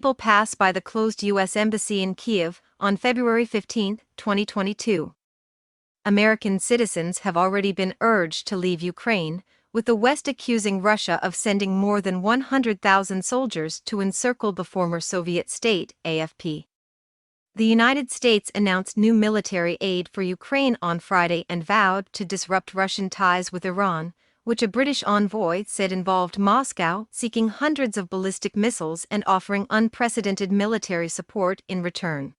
People pass by the closed U.S. Embassy in Kyiv on February 15, 2022. American citizens have already been urged to leave Ukraine, with the West accusing Russia of sending more than 100,000 soldiers to encircle the former Soviet state, AFP. The United States announced new military aid for Ukraine on Friday and vowed to disrupt Russian ties with Iran, which a British envoy said involved Moscow seeking hundreds of ballistic missiles and offering unprecedented military support in return.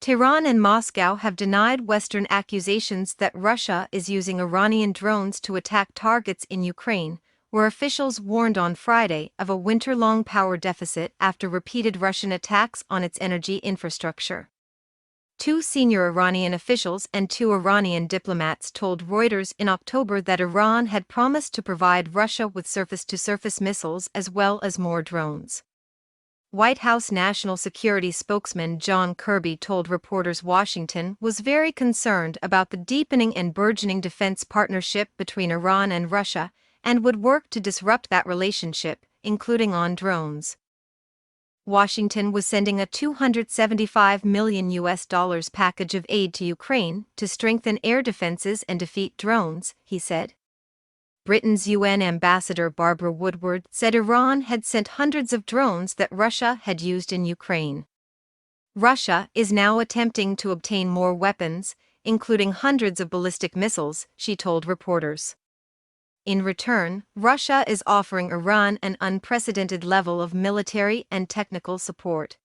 Tehran and Moscow have denied Western accusations that Russia is using Iranian drones to attack targets in Ukraine, where officials warned on Friday of a winter-long power deficit after repeated Russian attacks on its energy infrastructure. Two senior Iranian officials and two Iranian diplomats told Reuters in October that Iran had promised to provide Russia with surface-to-surface missiles as well as more drones. White House National Security spokesman John Kirby told reporters Washington was very concerned about the deepening and burgeoning defense partnership between Iran and Russia and would work to disrupt that relationship, including on drones. Washington was sending a $275 million package of aid to Ukraine to strengthen air defenses and defeat drones, he said. Britain's UN ambassador Barbara Woodward said Iran had sent hundreds of drones that Russia had used in Ukraine. Russia is now attempting to obtain more weapons, including hundreds of ballistic missiles, she told reporters. In return, Russia is offering Iran an unprecedented level of military and technical support.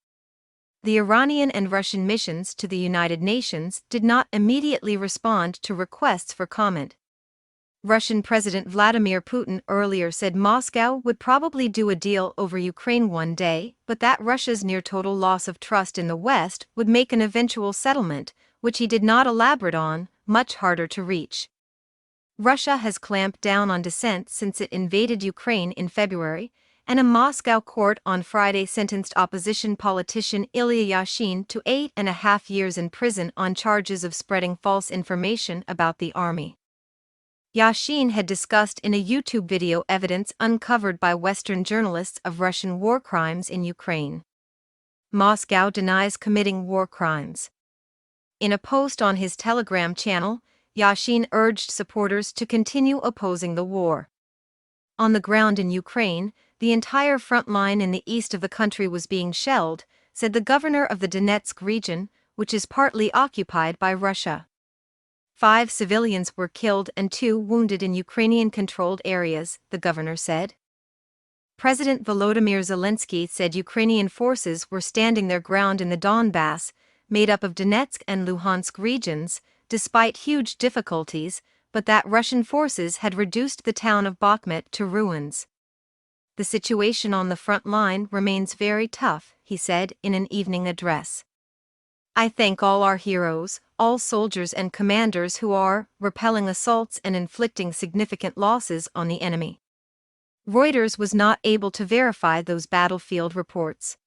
The Iranian and Russian missions to the United Nations did not immediately respond to requests for comment. Russian President Vladimir Putin earlier said Moscow would probably do a deal over Ukraine one day, but that Russia's near-total loss of trust in the West would make an eventual settlement, which he did not elaborate on, much harder to reach. Russia has clamped down on dissent since it invaded Ukraine in February, and a Moscow court on Friday sentenced opposition politician Ilya Yashin to 8.5 years in prison on charges of spreading false information about the army. Yashin had discussed in a YouTube video evidence uncovered by Western journalists of Russian war crimes in Ukraine. Moscow denies committing war crimes. In a post on his Telegram channel, Yashin urged supporters to continue opposing the war. On the ground in Ukraine, the entire front line in the east of the country was being shelled, said the governor of the Donetsk region, which is partly occupied by Russia. 5 civilians were killed and 2 wounded in Ukrainian-controlled areas, the governor said. President Volodymyr Zelensky said Ukrainian forces were standing their ground in the Donbass, made up of Donetsk and Luhansk regions, despite huge difficulties, but that Russian forces had reduced the town of Bakhmut to ruins. The situation on the front line remains very tough, he said in an evening address. I thank all our heroes, all soldiers and commanders who are repelling assaults and inflicting significant losses on the enemy. Reuters was not able to verify those battlefield reports.